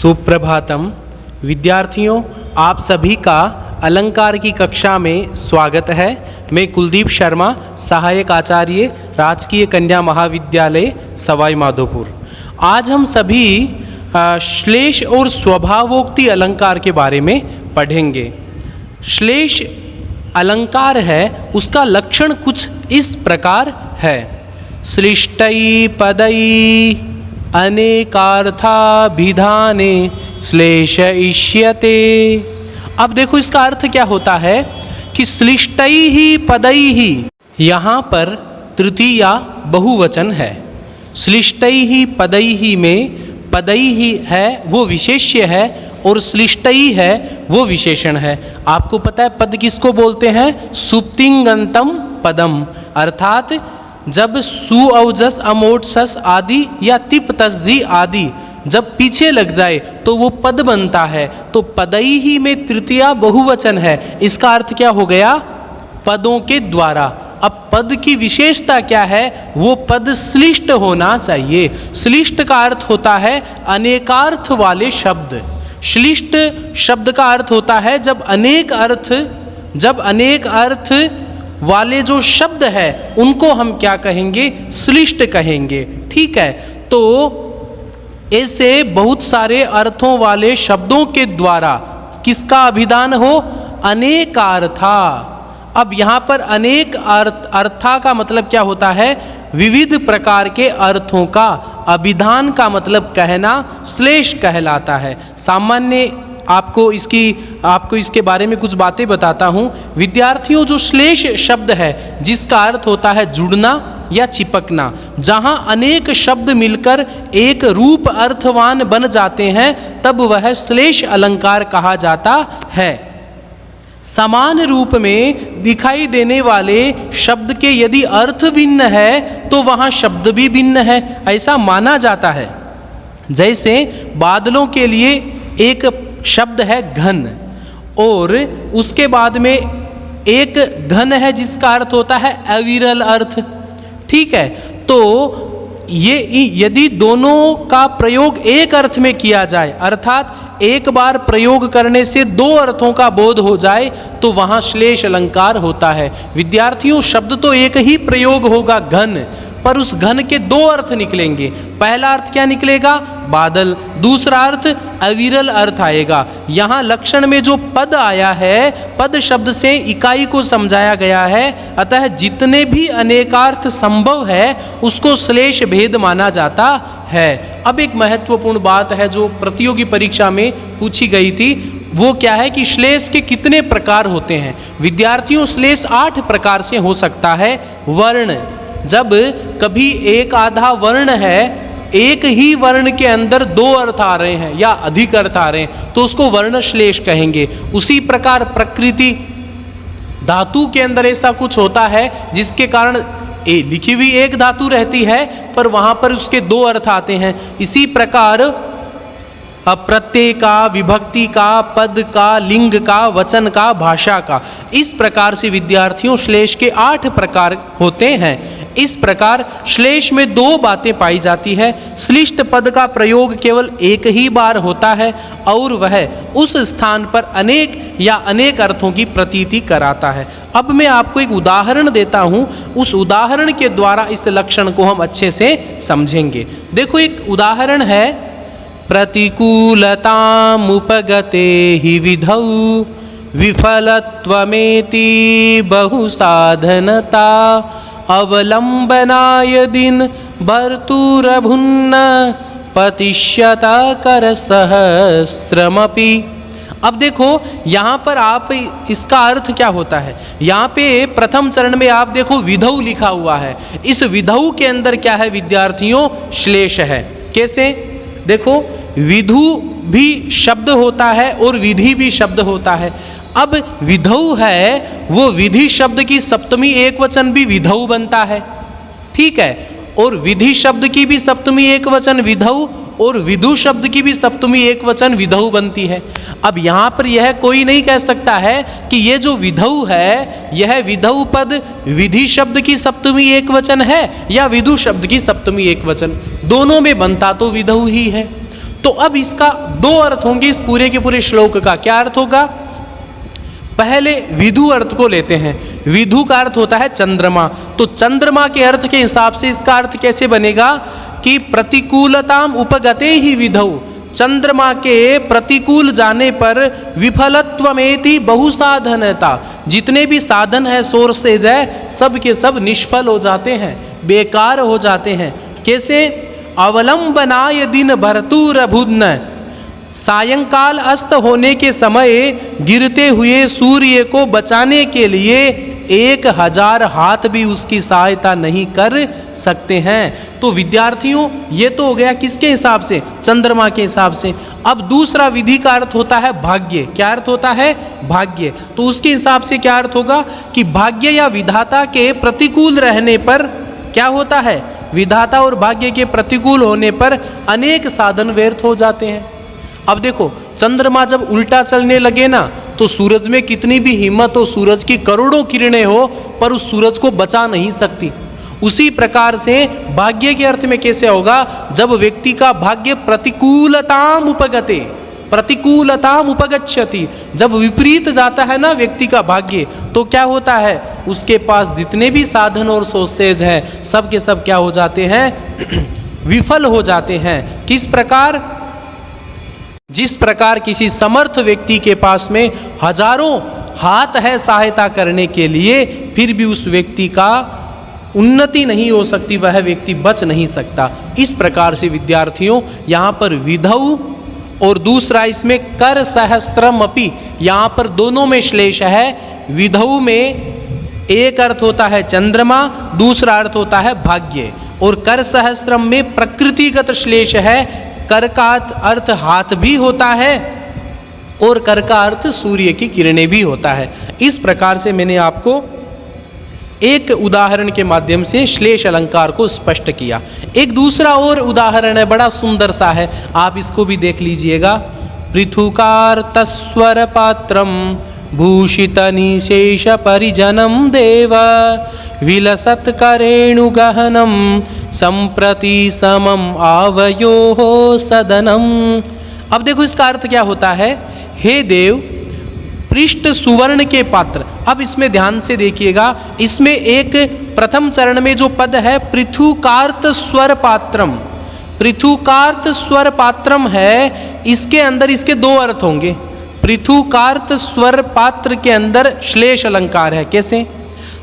सुप्रभातम विद्यार्थियों, आप सभी का अलंकार की कक्षा में स्वागत है। मैं कुलदीप शर्मा, सहायक आचार्य, राजकीय कन्या महाविद्यालय सवाई माधोपुर। आज हम सभी श्लेष और स्वभावोक्ति अलंकार के बारे में पढ़ेंगे। श्लेष अलंकार है, उसका लक्षण कुछ इस प्रकार है। श्लिष्टै पदै अनेकार्थाभिधाने श्लेष इष्यते। अब देखो इसका अर्थ क्या होता है कि श्लिष्टै ही पदै ही, यहाँ पर तृतीया बहुवचन है। श्लिष्टै ही पदै ही में पदै ही है वो विशेष्य है और श्लिष्टै है वो विशेषण है। आपको पता है पद किसको बोलते हैं? सुप्तिंगंतम पदम, अर्थात जब सु औजस अमोट सस आदि या तिप तस्जी आदि जब पीछे लग जाए तो वो पद बनता है। तो पदई ही में तृतीया बहुवचन है। इसका अर्थ क्या हो गया? पदों के द्वारा। अब पद की विशेषता क्या है? वो पद श्लिष्ट होना चाहिए। श्लिष्ट का अर्थ होता है अनेकार्थ वाले शब्द। श्लिष्ट शब्द का अर्थ होता है जब अनेक अर्थ वाले जो शब्द है उनको हम क्या कहेंगे? श्लिष्ट कहेंगे। ठीक है, तो ऐसे बहुत सारे अर्थों वाले शब्दों के द्वारा किसका अभिधान हो? अनेकार्था। अब यहाँ पर अनेक अर्था का मतलब क्या होता है? विविध प्रकार के अर्थों का अभिधान का मतलब कहना श्लेष कहलाता है। सामान्य आपको इसके बारे में कुछ बातें बताता हूँ। विद्यार्थियों, जो श्लेष शब्द है जिसका अर्थ होता है जुड़ना या चिपकना, जहाँ अनेक शब्द मिलकर एक रूप अर्थवान बन जाते हैं तब वह श्लेष अलंकार कहा जाता है। समान रूप में दिखाई देने वाले शब्द के यदि अर्थ भिन्न है तो वहाँ शब्द भी भिन्न है, ऐसा माना जाता है। जैसे बादलों के लिए एक शब्द है घन और उसके बाद में एक घन है जिसका अर्थ होता है अविरल अर्थ। ठीक है, तो ये यदि दोनों का प्रयोग एक अर्थ में किया जाए, अर्थात एक बार प्रयोग करने से दो अर्थों का बोध हो जाए तो वहाँ श्लेष अलंकार होता है। विद्यार्थियों, शब्द तो एक ही प्रयोग होगा घन, पर उस घन के दो अर्थ निकलेंगे। पहला अर्थ क्या निकलेगा? बादल। दूसरा अर्थ अविरल अर्थ आएगा। यहाँ लक्षण में जो पद आया है, पद शब्द से इकाई को समझाया गया है, अतः जितने भी अनेकार्थ संभव है उसको श्लेष भेद माना जाता है। अब एक महत्वपूर्ण बात है जो प्रतियोगी परीक्षा में पूछी गई थी, वो क्या है कि श्लेष के कितने प्रकार होते हैं? विद्यार्थियों, श्लेष 8 प्रकार से हो सकता है। वर्ण, जब कभी एक आधा वर्ण है, एक ही वर्ण के अंदर दो अर्थ आ रहे हैं या अधिक अर्थ आ रहे हैं तो उसको वर्ण श्लेष कहेंगे। उसी प्रकार प्रकृति, धातु के अंदर ऐसा कुछ होता है जिसके कारण लिखी हुई एक धातु रहती है पर वहां पर उसके दो अर्थ आते हैं। इसी प्रकार प्रत्यय का, विभक्ति का, पद का, लिंग का, वचन का, भाषा का, इस प्रकार से विद्यार्थियों श्लेष के 8 प्रकार होते हैं। इस प्रकार श्लेष में दो बातें पाई जाती है। श्लिष्ट पद का प्रयोग केवल एक ही बार होता है और वह उस स्थान पर अनेक या अनेक अर्थों की प्रतीति कराता है। अब मैं आपको एक उदाहरण देता हूँ, उस उदाहरण के द्वारा इस लक्षण को हम अच्छे से समझेंगे। देखो, एक उदाहरण है, प्रतिकूलतामुपगते हि विधौ विफलत्वमेति बहुसाधनता अवलंबनाय दिन भर्तुरभुन्न पतिष्यता कर सहस्रमपि। अब देखो यहाँ पर आप इसका अर्थ क्या होता है? यहाँ पे प्रथम चरण में आप देखो विधौ लिखा हुआ है। इस विधौ के अंदर क्या है विद्यार्थियों? श्लेष है। कैसे? देखो, विधु भी शब्द होता है और विधि भी शब्द होता है। अब विधौ है वो विधि शब्द की सप्तमी एक वचन भी विधौ बनता है। ठीक है, और विधि शब्द की भी सप्तमी एक वचन विधौ और विधु शब्द की भी सप्तमी एक वचन विधौ बनती है। अब यहाँ पर यह कोई नहीं कह सकता है कि ये जो विधौ है यह विधौ पद विधि शब्द की सप्तमी एक वचन है या विधु शब्द की सप्तमी एक वचन, दोनों में बनता तो विधौ ही है। तो अब इसका दो अर्थ होंगे इस पूरे के पूरे श्लोक का। क्या अर्थ होगा? पहले विधु अर्थ को लेते हैं। विधु का अर्थ होता है चंद्रमा। तो चंद्रमा के अर्थ के हिसाब से इसका अर्थ कैसे बनेगा कि प्रतिकूलताम उपगते ही विधौ, चंद्रमा के प्रतिकूल जाने पर विफलत्वमेति बहुसाधनता, जितने भी साधन है, सोर्सेज है, सब के सब निष्फल हो जाते हैं, बेकार हो जाते हैं। कैसे? अवलंबनाय दिन भरतुरभुद्न, सायंकाल अस्त होने के समय गिरते हुए सूर्य को बचाने के लिए 1000 हाथ भी उसकी सहायता नहीं कर सकते हैं। तो विद्यार्थियों, ये तो हो गया किसके हिसाब से? चंद्रमा के हिसाब से। अब दूसरा विधि का अर्थ होता है भाग्य। क्या अर्थ होता है? भाग्य। तो उसके हिसाब से क्या अर्थ होगा कि भाग्य या विधाता के प्रतिकूल रहने पर क्या होता है? विधाता और भाग्य के प्रतिकूल होने पर अनेक साधन व्यर्थ हो जाते हैं। अब देखो, चंद्रमा जब उल्टा चलने लगे ना, तो सूरज में कितनी भी हिम्मत हो, सूरज की करोड़ों किरणें हो, पर उस सूरज को बचा नहीं सकती। उसी प्रकार से भाग्य के अर्थ में कैसे होगा? जब व्यक्ति का भाग्य प्रतिकूलताम उपगते, प्रतिकूलताम उपगच्छति, जब विपरीत जाता है ना व्यक्ति का भाग्य, तो क्या होता है? उसके पास जितने भी साधन और सोर्सेज हैं, सब के सब क्या हो जाते हैं? विफल हो जाते हैं। किस प्रकार? जिस प्रकार किसी समर्थ व्यक्ति के पास में हजारों हाथ है सहायता करने के लिए, फिर भी उस व्यक्ति का उन्नति नहीं हो सकती, वह व्यक्ति बच नहीं सकता। इस प्रकार से विद्यार्थियों, यहाँ पर विधौ और दूसरा इसमें कर सहस्त्रम अपि, यहाँ पर दोनों में श्लेष है। विधौ में एक अर्थ होता है चंद्रमा, दूसरा अर्थ होता है भाग्य, और कर सहस्त्रम में प्रकृतिगत श्लेष है। कर का अर्थ हाथ भी होता है और कर का अर्थ सूर्य की किरणें भी होता है। इस प्रकार से मैंने आपको एक उदाहरण के माध्यम से श्लेष अलंकार को स्पष्ट किया। एक दूसरा और उदाहरण है, बड़ा सुंदर सा है, आप इसको भी देख लीजिएगा। पृथुकार तस्वर पात्रम भूषित निशेष परिजनम देव विलसत करेणु गहनम संप्रति समम आवयोः सदनम। अब देखो इसका अर्थ क्या होता है? हे देव, पृष्ठ सुवर्ण के पात्र। अब इसमें ध्यान से देखिएगा, इसमें एक प्रथम चरण में जो पद है पृथुकार्त स्वर पात्रम, पृथुकार्त स्वर पात्रम है, इसके अंदर इसके दो अर्थ होंगे। पृथुकार्त स्वर पात्र के अंदर श्लेष अलंकार है। कैसे?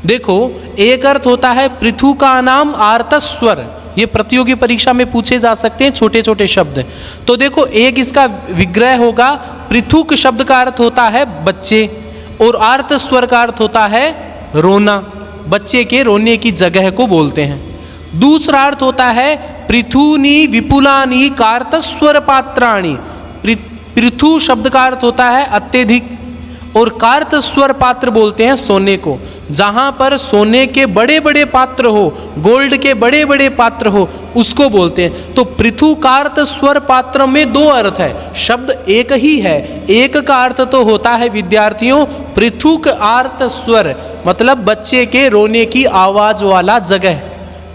देखो, एक अर्थ होता है पृथु का नाम आर्तस्वर, ये प्रतियोगी परीक्षा में पूछे जा सकते हैं छोटे छोटे शब्द। तो देखो, एक इसका विग्रह होगा, पृथुक शब्द का अर्थ होता है बच्चे, और आर्त स्वर का अर्थ होता है रोना, बच्चे के रोने की जगह को बोलते हैं। दूसरा अर्थ होता है पृथुनी विपुलानी कार्तस्वर पात्राणी, पृथु शब्द का अर्थ होता है अत्यधिक, और कार्त स्वर पात्र बोलते हैं सोने को, जहां पर सोने के बड़े बड़े पात्र हो, गोल्ड के बड़े बड़े पात्र हो, उसको बोलते हैं। तो पृथु कार्त स्वर पात्र में दो अर्थ है, शब्द एक ही है। एक का अर्थ तो होता है विद्यार्थियों पृथुक आर्त स्वर, मतलब बच्चे के रोने की आवाज वाला जगह,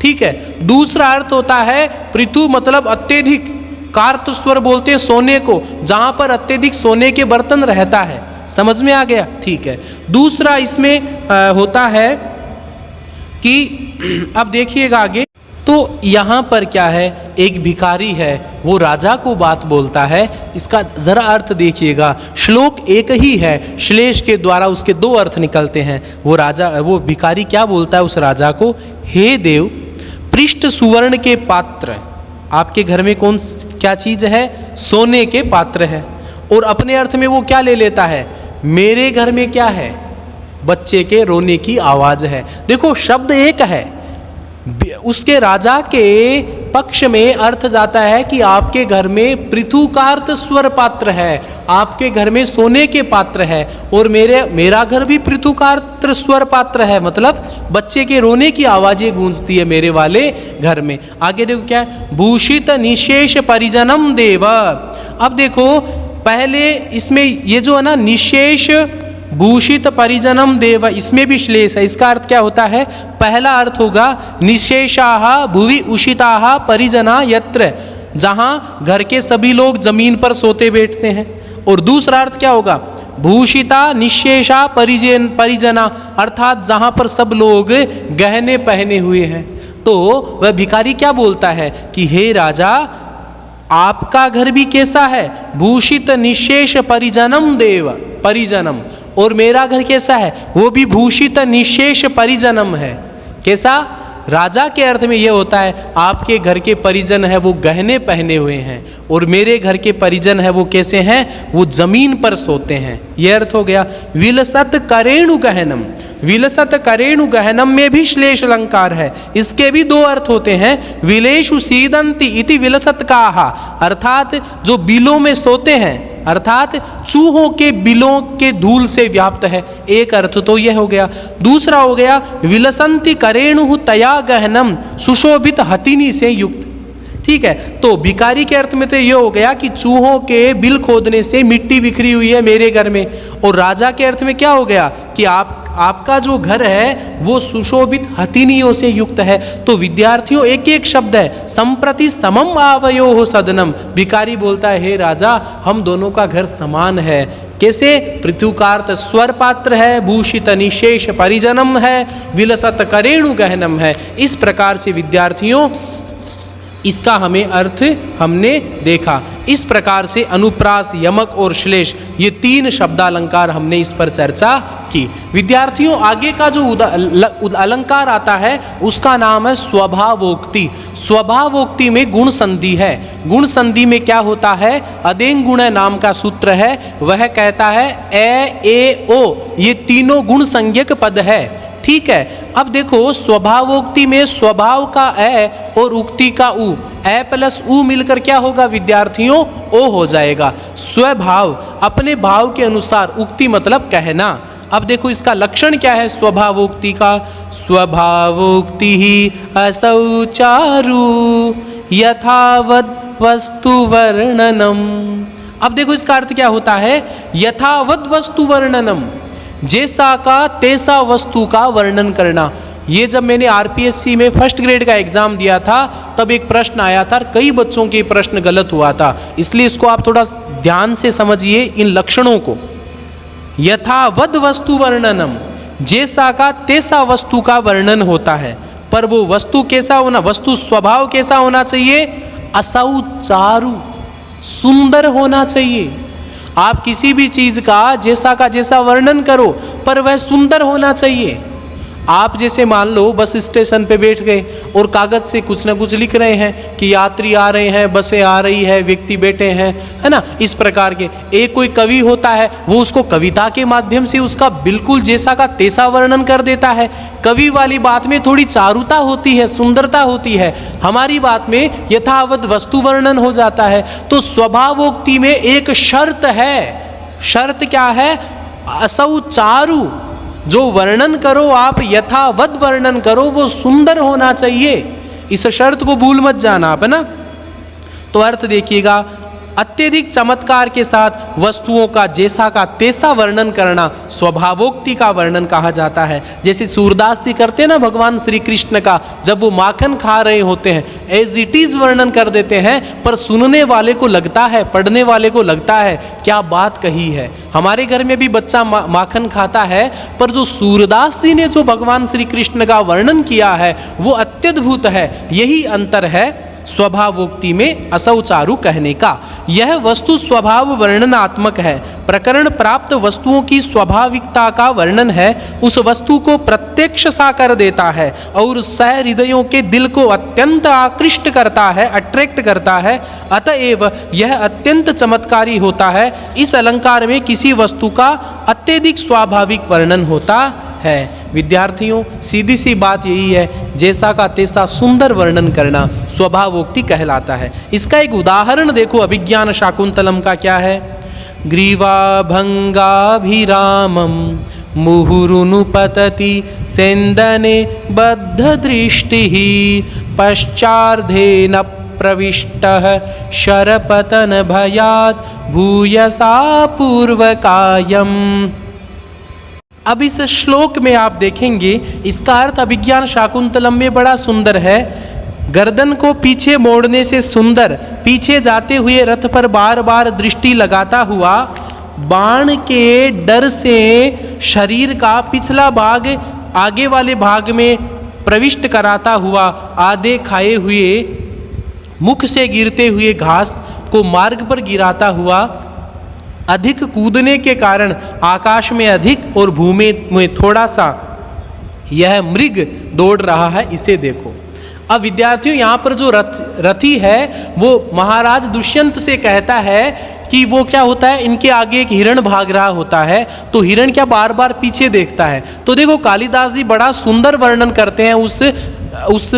ठीक है। दूसरा अर्थ होता है पृथु मतलब अत्यधिक, कार्त स्वर बोलते हैं सोने को, जहां पर अत्यधिक सोने के बर्तन रहता है। समझ में आ गया? ठीक है। दूसरा इसमें होता है कि अब देखिएगा आगे, तो यहाँ पर क्या है, एक भिखारी है, वो राजा को बात बोलता है। इसका जरा अर्थ देखिएगा, श्लोक एक ही है, श्लेष के द्वारा उसके दो अर्थ निकलते हैं। वो राजा, वो भिखारी क्या बोलता है उस राजा को? हे देव, पृष्ठ सुवर्ण के पात्र, आपके घर में कौन क्या चीज है? सोने के पात्र है। और अपने अर्थ में वो क्या ले लेता है? मेरे घर में क्या है? बच्चे के रोने की आवाज है। देखो, शब्द एक है, उसके राजा के पक्ष में अर्थ जाता है कि आपके घर में पृथुकार्त स्वर पात्र है, आपके घर में सोने के पात्र है, और मेरा घर भी पृथुकार्त स्वर पात्र है, मतलब बच्चे के रोने की आवाजें गूंजती है मेरे वाले घर में। आगे देखो क्या है, भूषित निशेष परिजनम देव। अब देखो, पहले इसमें ये जो है ना निशेष भूषित परिजनम देव, इसमें भी श्लेष है। इसका अर्थ क्या होता है? पहला अर्थ होगा निशेषाः भुवि उषिताः परिजना यत्र, जहाँ घर के सभी लोग जमीन पर सोते बैठते हैं। और दूसरा अर्थ क्या होगा? भूषिता निशेषा परिजना, अर्थात जहाँ पर सब लोग गहने पहने हुए हैं। तो वह भिखारी क्या बोलता है कि हे राजा, आपका घर भी कैसा है? भूषित निशेष परिजनम देव परिजनम। और मेरा घर कैसा है? वो भी भूषित निशेष परिजनम है। कैसा? राजा के अर्थ में यह होता है आपके घर के परिजन है वो गहने पहने हुए हैं, और मेरे घर के परिजन है वो कैसे हैं? वो जमीन पर सोते हैं। यह अर्थ हो गया। विलसत करेणु गहनम, विलसत करेणु गहनम में भी श्लेष अलंकार है। इसके भी दो अर्थ होते हैं। विलेषु सीदंती इति विलसत काहा, अर्थात जो बिलों में सोते हैं, अर्थात चूहों के बिलों के धूल से व्याप्त है। एक अर्थ तो यह हो गया। दूसरा हो गया विलसंति करेणु तया गहनम, सुशोभित हथिनी से युक्त। ठीक है, तो भिखारी के अर्थ में तो यह हो गया कि चूहों के बिल खोदने से मिट्टी बिखरी हुई है मेरे घर में। और राजा के अर्थ में क्या हो गया कि आपका जो घर है वो सुशोभित हथिनियों से युक्त है। तो विद्यार्थियों, एक एक शब्द है। संप्रति समम आवयो हो सदनम। भिखारी बोलता है हे राजा, हम दोनों का घर समान है। कैसे? पृथुकार्थ स्वर पात्र है, भूषित निशेष परिजनम है, विलसत करेणु गहनम है। इस प्रकार से विद्यार्थियों इसका हमें अर्थ हमने देखा। इस प्रकार से अनुप्रास, यमक और श्लेष, ये तीन शब्दालंकार हमने इस पर चर्चा की। विद्यार्थियों, आगे का जो अलंकार आता है उसका नाम है स्वभावोक्ति। स्वभावोक्ति में गुण संधि है। गुण संधि में क्या होता है? अदेंग गुण नाम का सूत्र है, वह कहता है ए ओ, ये तीनों गुण संज्ञक पद है। ठीक है, अब देखो स्वभावोक्ति में स्वभाव का ए और उक्ति का उ, ए प्लस उ मिलकर क्या होगा विद्यार्थियों? ओ हो जाएगा। स्वभाव, अपने भाव के अनुसार, उक्ति मतलब कहना। अब देखो इसका लक्षण क्या है स्वभावोक्ति का? स्वभावोक्ति ही असौ चारु यथावद वस्तु वर्णनम। अब देखो इसका अर्थ क्या होता है? यथावद वस्तु वर्णनम, जैसा का तैसा वस्तु का वर्णन करना। ये जब मैंने आरपीएससी में फर्स्ट ग्रेड का एग्जाम दिया था तब एक प्रश्न आया था, कई बच्चों के प्रश्न गलत हुआ था, इसलिए इसको आप थोड़ा ध्यान से समझिए इन लक्षणों को। यथावद वस्तु वर्णनम, जैसा का तैसा वस्तु का वर्णन होता है, पर वो वस्तु कैसा होना? वस्तु स्वभाव कैसा होना चाहिए? असौ चारु, सुंदर होना चाहिए। आप किसी भी चीज का जैसा वर्णन करो पर वह सुंदर होना चाहिए। आप जैसे मान लो बस स्टेशन पे बैठ गए और कागज से कुछ ना कुछ लिख रहे हैं कि यात्री आ रहे हैं, बसें आ रही है, व्यक्ति बैठे हैं, है ना, इस प्रकार के। एक कोई कवि होता है वो उसको कविता के माध्यम से उसका बिल्कुल जैसा का तैसा वर्णन कर देता है। कवि वाली बात में थोड़ी चारुता होती है, सुंदरता होती है, हमारी बात में यथावत वस्तु वर्णन हो जाता है। तो स्वभावोक्ति में एक शर्त है। शर्त क्या है? असौ चारु, जो वर्णन करो आप यथावत वर्णन करो, वो सुंदर होना चाहिए। इस शर्त को भूल मत जाना आप, है ना। तो अर्थ देखिएगा, अत्यधिक चमत्कार के साथ वस्तुओं का जैसा का तैसा वर्णन करना स्वभावोक्ति का वर्णन कहा जाता है। जैसे सूरदास जी करते हैं ना भगवान श्री कृष्ण का, जब वो माखन खा रहे होते हैं एज इट इज वर्णन कर देते हैं, पर सुनने वाले को लगता है, पढ़ने वाले को लगता है क्या बात कही है। हमारे घर में भी बच्चा माखन खाता है, पर जो सूरदास जी ने जो भगवान श्री कृष्ण का वर्णन किया है वो अत्यद्भुत है। यही अंतर है स्वभावोक्ति में असौ चारु कहने का। यह वस्तु स्वभाव वर्णनात्मक है, प्रकरण प्राप्त वस्तुओं की स्वाभाविकता का वर्णन है, उस वस्तु को प्रत्यक्ष सा कर देता है और सह हृदयों के दिल को अत्यंत आकृष्ट करता है, अट्रैक्ट करता है। अतएव यह अत्यंत चमत्कारी होता है। इस अलंकार में किसी वस्तु का अत्यधिक स्वाभाविक वर्णन होता है। विद्यार्थियों, सीधी सी बात यही है, जैसा का तैसा सुंदर वर्णन करना स्वभावोक्ति कहलाता है। इसका एक उदाहरण देखो, अभिज्ञान शाकुंतलम का क्या है? ग्रीवाभंगाभिरामम मुहुरुनुपतति सेन्दने बद्ध दृष्टि पश्चार्धेन प्रविष्टः शरपतन भयात् भूयसा पूर्वकायम। अब इस श्लोक में आप देखेंगे इसका अर्थ अभिज्ञान शाकुंतलम में बड़ा सुंदर है। गर्दन को पीछे मोड़ने से सुंदर, पीछे जाते हुए रथ पर बार बार दृष्टि लगाता हुआ, बाण के डर से शरीर का पिछला भाग आगे वाले भाग में प्रविष्ट कराता हुआ, आधे खाए हुए मुख से गिरते हुए घास को मार्ग पर गिराता हुआ, अधिक कूदने के कारण आकाश में अधिक और भूमि में थोड़ा सा यह मृग दौड़ रहा है, इसे देखो। अब विद्यार्थियों, यहाँ पर जो रथी है वो महाराज दुष्यंत से कहता है कि वो क्या होता है, इनके आगे एक हिरण भाग रहा होता है, तो हिरण क्या बार बार पीछे देखता है। तो देखो कालिदास जी बड़ा सुंदर वर्णन करते हैं उस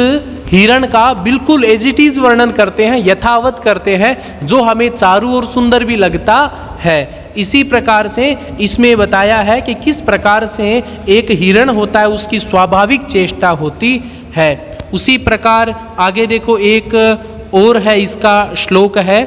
हिरण का, बिल्कुल एज इट इज वर्णन करते हैं, यथावत करते हैं, जो हमें चारू और सुंदर भी लगता है। इसी प्रकार से इसमें बताया है कि किस प्रकार से एक हिरण होता है, उसकी स्वाभाविक चेष्टा होती है। उसी प्रकार आगे देखो, एक और है, इसका श्लोक है,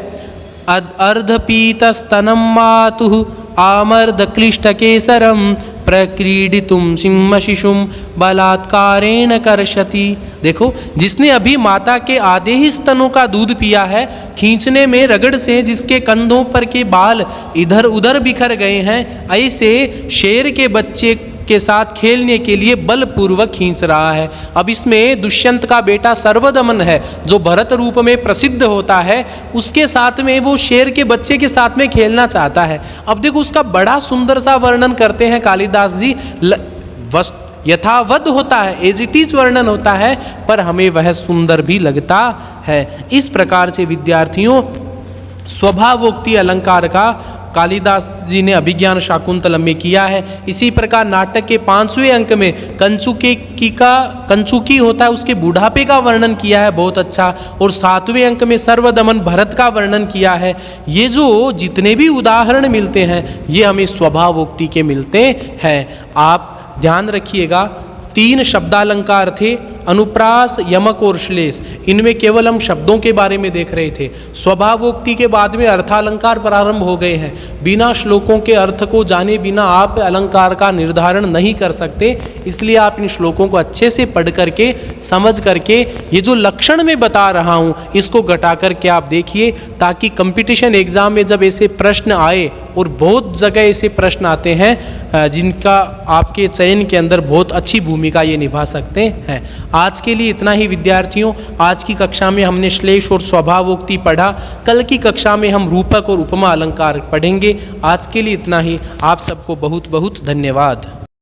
अर्धपीतस्तनं मातुः आमर्द क्लिष्टकेसरं प्रक्रीडितुं सिंहशिशुं बलात्कारेण कर्षति। देखो, जिसने अभी माता के आधे ही स्तनों का दूध पिया है, खींचने में रगड़ से जिसके कंधों पर के बाल इधर उधर बिखर गए हैं, ऐसे शेर के बच्चे के साथ खेलने के लिए बलपूर्वक खींच रहा है। अब इसमें दुष्यंत का बेटा सर्वदमन है, जो भरत रूप में प्रसिद्ध होता है, उसके साथ में वो शेर के बच्चे के साथ में खेलना चाहता है। अब देखो, उसका बड़ा सुंदर सा वर्णन करते हैं कालिदास जी, यथावत होता है, एज इट इज वर्णन होता है, पर हमें वह सुंदर भी लगता है। इस प्रकार से विद्यार्थियों, स्वभावोक्ति अलंकार का कालिदास जी ने अभिज्ञान शाकुंतलम में किया है। इसी प्रकार नाटक के 5वें अंक में कंचुकी होता है, उसके बुढ़ापे का वर्णन किया है बहुत अच्छा, और 7वें अंक में सर्वदमन भरत का वर्णन किया है। ये जो जितने भी उदाहरण मिलते हैं, ये हमें स्वभावोक्ति के मिलते हैं। आप ध्यान रखिएगा, 3 शब्दालंकार थे, अनुप्रास, यमक और श्लेष। इनमें केवल हम शब्दों के बारे में देख रहे थे। स्वभावोक्ति के बाद में अर्थालंकार प्रारंभ हो गए हैं। बिना श्लोकों के अर्थ को जाने बिना आप अलंकार का निर्धारण नहीं कर सकते, इसलिए आप इन श्लोकों को अच्छे से पढ़ करके, समझ करके, ये जो लक्षण मैं बता रहा हूँ इसको घटा करके आप देखिए, ताकि कंपटीशन एग्जाम में जब ऐसे प्रश्न आए, और बहुत जगह ऐसे प्रश्न आते हैं जिनका आपके चयन के अंदर बहुत अच्छी भूमिका ये निभा सकते हैं। आज के लिए इतना ही विद्यार्थियों। आज की कक्षा में हमने श्लेष और स्वभावोक्ति पढ़ा। कल की कक्षा में हम रूपक और उपमा अलंकार पढ़ेंगे। आज के लिए इतना ही। आप सबको बहुत बहुत धन्यवाद।